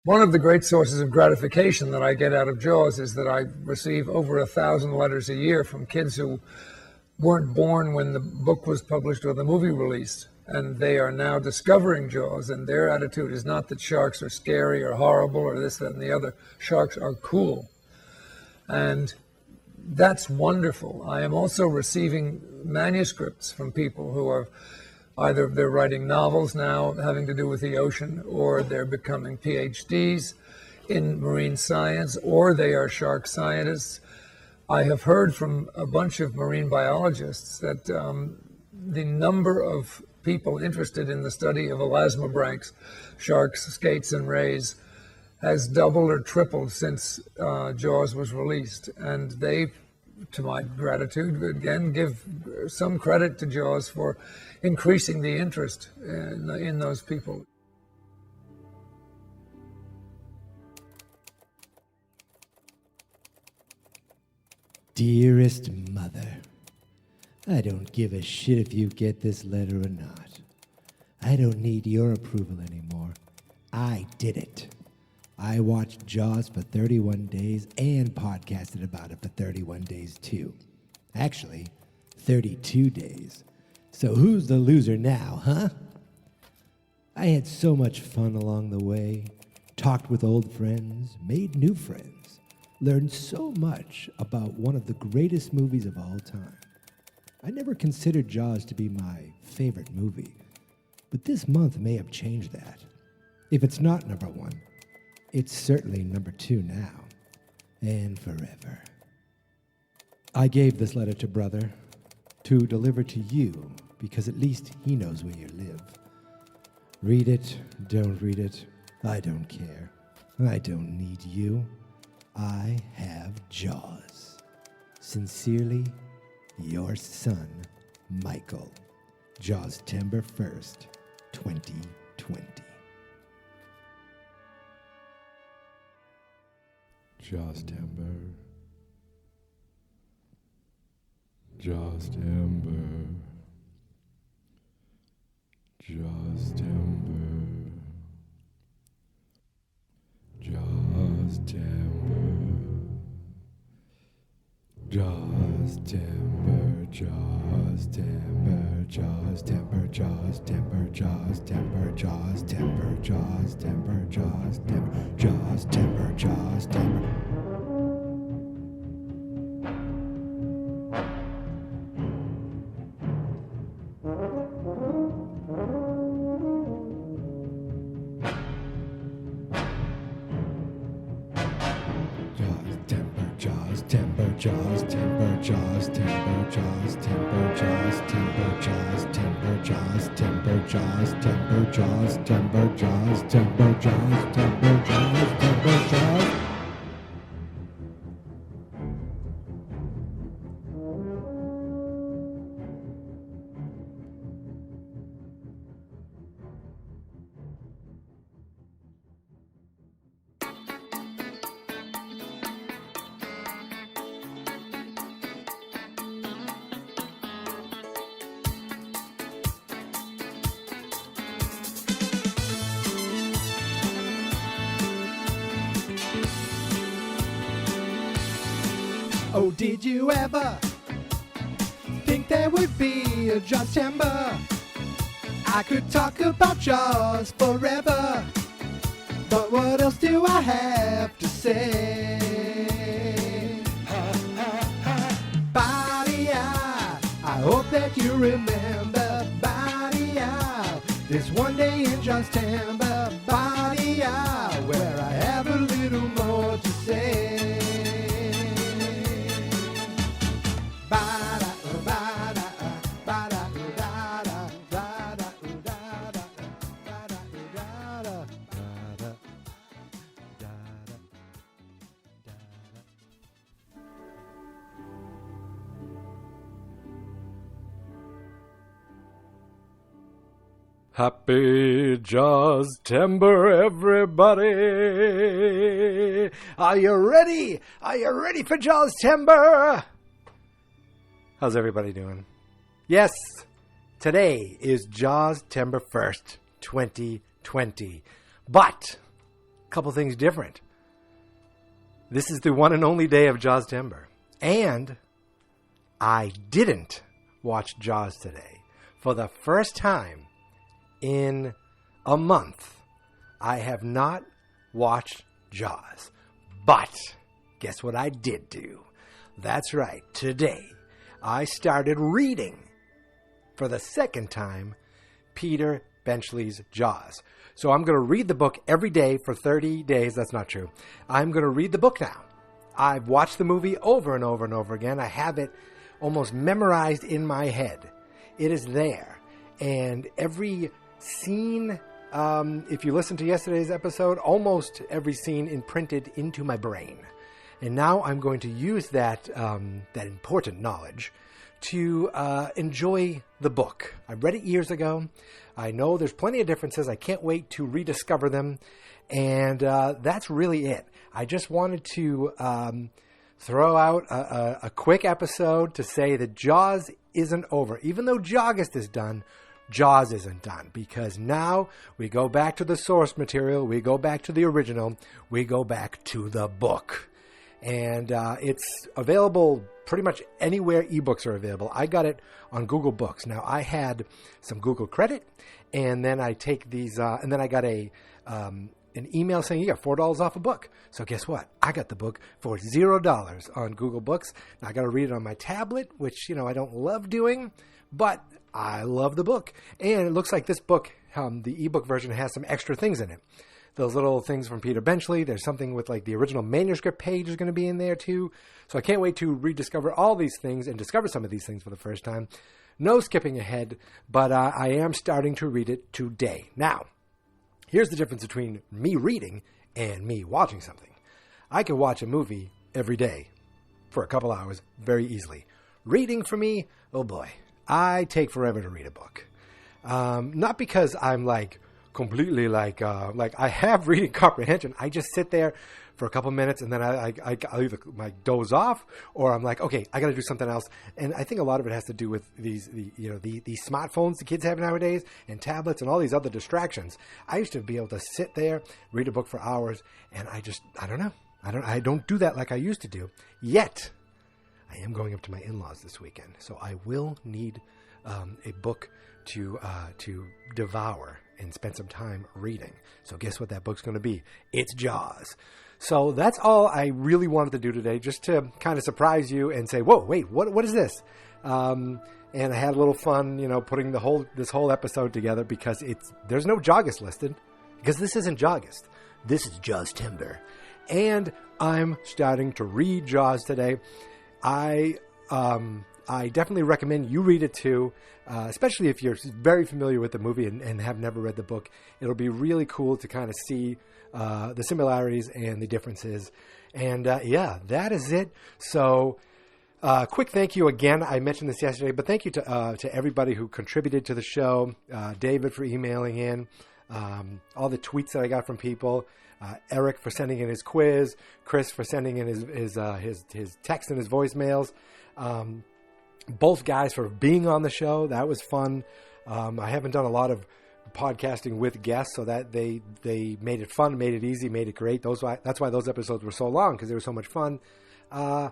One of the great sources of gratification that I get out of JAWS is that I receive over 1,000 letters a year from kids who weren't born when the book was published or the movie released. And they are now discovering JAWS, and their attitude is not that sharks are scary or horrible or this, that, and the other. Sharks are cool. And that's wonderful. I am also receiving manuscripts from people who are either they're writing novels now having to do with the ocean, or they're becoming PhDs in marine science, or they are shark scientists. I have heard from a bunch of marine biologists that the number of people interested in the study of elasmobranchs, sharks, skates, and rays, has doubled or tripled since JAWS was released. And they, to my gratitude, again, give some credit to JAWS for increasing the interest in those people. Dearest Mother, I don't give a shit if you get this letter or not. I don't need your approval anymore. I did it. I watched JAWS for 31 days and podcasted about it for 31 days too. Actually, 32 days. So who's the loser now, huh? I had so much fun along the way, talked with old friends, made new friends, learned so much about one of the greatest movies of all time. I never considered JAWS to be my favorite movie, but this month may have changed that. If it's not number one, it's certainly number two now, and forever. I gave this letter to Brother to deliver to you, because at least he knows where you live. Read it, don't read it, I don't care. I don't need you. I have JAWS. Sincerely, your son, Michael. JAWSTEMBER 1st, 2020. JAWSTEMBER. JAWSTEMBER. JAWSTEMBER. JAWSTEMBER. JAWSTEMBER. JAWSTEMBER. JAWSTEMBER. JAWSTEMBER. JAWSTEMBER. JAWSTEMBER. JAWSTEMBER. JAWSTEMBER. JAWSTEMBER. JAWSTEMBER. JAWSTEMBER, JAWSTEMBER, JAWSTEMBER, JAWSTEMBER, JAWSTEMBER, JAWSTEMBER, JAWSTEMBER, JAWSTEMBER, JAWSTEMBER, JAWSTEMBER, JAWSTEMBER, JAWSTEMBER. Oh, did you ever think there would be a JAWSTEMBER? I could talk about JAWS forever, but what else do I have to say? Body out, I hope that you remember. Body out, this one day in JAWSTEMBER. Body out, where I have a little more to say. Happy JAWSTEMBER, everybody! Are you ready? Are you ready for JAWSTEMBER? How's everybody doing? Yes, today is JAWSTEMBER 1st, 2020. But couple things different. This is the one and only day of JAWSTEMBER. And I didn't watch Jaws today. For the first time in a month, I have not watched Jaws. But guess what I did do? That's right. Today, I started reading, for the second time, Peter Benchley's Jaws. So I'm going to read the book every day for 30 days. That's not true. I'm going to read the book now. I've watched the movie over and over and over again. I have it almost memorized in my head. It is there. And every scene, if you listen to yesterday's episode, almost every scene imprinted into my brain. And now I'm going to use that important knowledge to enjoy the book. I read it years ago. I know there's plenty of differences. I can't wait to rediscover them. And that's really it. I just wanted to throw out a quick episode to say that Jaws isn't over. Even though Jawgust is done, Jaws isn't done. Because now we go back to the source material. We go back to the original. We go back to the book. And it's available pretty much anywhere ebooks are available. I got it on Google Books. Now, I had some Google credit, and then I take these, and then I got an email saying you got $4 off a book. So guess what? I got the book for $0 on Google Books. Now, I got to read it on my tablet, which, I don't love doing, but I love the book. And it looks like this book, the ebook version, has some extra things in it. Those little things from Peter Benchley. There's something with like the original manuscript page is going to be in there too. So I can't wait to rediscover all these things and discover some of these things for the first time. No skipping ahead, but I am starting to read it today. Now, here's the difference between me reading and me watching something. I can watch a movie every day for a couple hours very easily. Reading for me, oh boy, I take forever to read a book. Not because I'm like completely like I have reading comprehension. I just sit there for a couple minutes and then I either doze off or I'm like, okay, I got to do something else. And I think a lot of it has to do with these smartphones the kids have nowadays and tablets and all these other distractions. I used to be able to sit there, read a book for hours, and I don't know. I don't do that like I used to do. Yet, I am going up to my in-laws this weekend, so I will need a book to devour and spend some time reading. So guess what that book's going to be? It's Jaws. So that's all I really wanted to do today, just to kind of surprise you and say, whoa, wait, what is this? And I had a little fun, putting this whole episode together because there's no Jawgust listed because this isn't Jawgust. This is JAWSTEMBER. And I'm starting to read Jaws today. I definitely recommend you read it too, especially if you're very familiar with the movie and have never read the book. It'll be really cool to kind of see the similarities and the differences. And that is it. So quick thank you again. I mentioned this yesterday, but thank you to everybody who contributed to the show. David for emailing in, all the tweets that I got from people. Eric for sending in his quiz. Chris for sending in his text and his voicemails. Both guys for being on the show. That was fun. I haven't done a lot of podcasting with guests, so that they made it fun, made it easy, made it great. That's why those episodes were so long, because they were so much fun. And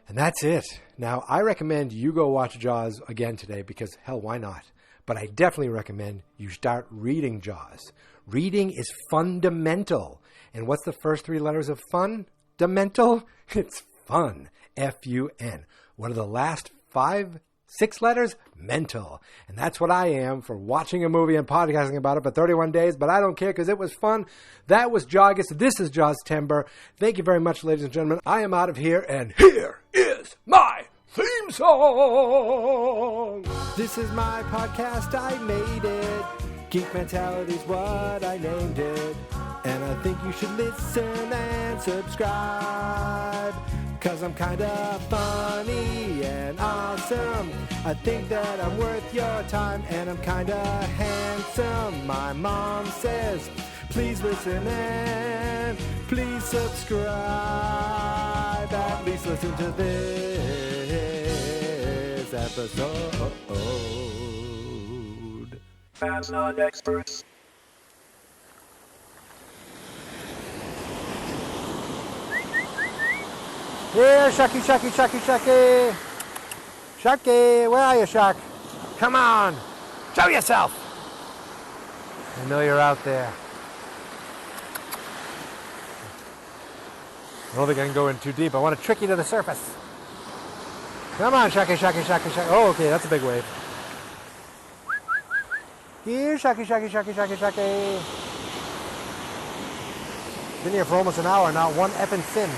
that's it. Now, I recommend you go watch Jaws again today because, hell, why not? But I definitely recommend you start reading Jaws. Reading is fundamental. And what's the first three letters of fundamental? It's fun. F-U-N. What are the last 6 letters? Mental. And that's what I am for watching a movie and podcasting about it for 31 days, but I don't care because it was fun. That was Jawgust. This is JAWSTEMBER. Thank you very much, ladies and gentlemen. I am out of here, and here is my theme song. This is my podcast. I made it. Geek Mentality's what I named it. And I think you should listen and subscribe. 'Cause I'm kinda funny and awesome. I think that I'm worth your time, and I'm kinda handsome. My mom says, please listen and please subscribe. At least listen to this episode. Fans not experts. Here, Shucky, Shucky, Shucky, Shucky. Shucky, where are you, Shuck? Come on, show yourself. I know you're out there. I don't think I can go in too deep. I want to trick you to the surface. Come on, Shucky, Shucky, Shucky, Shucky. Oh, okay, that's a big wave. Here, Shucky, Shucky, Shucky, Shucky, Shucky. Been here for almost an hour, not one effing fin.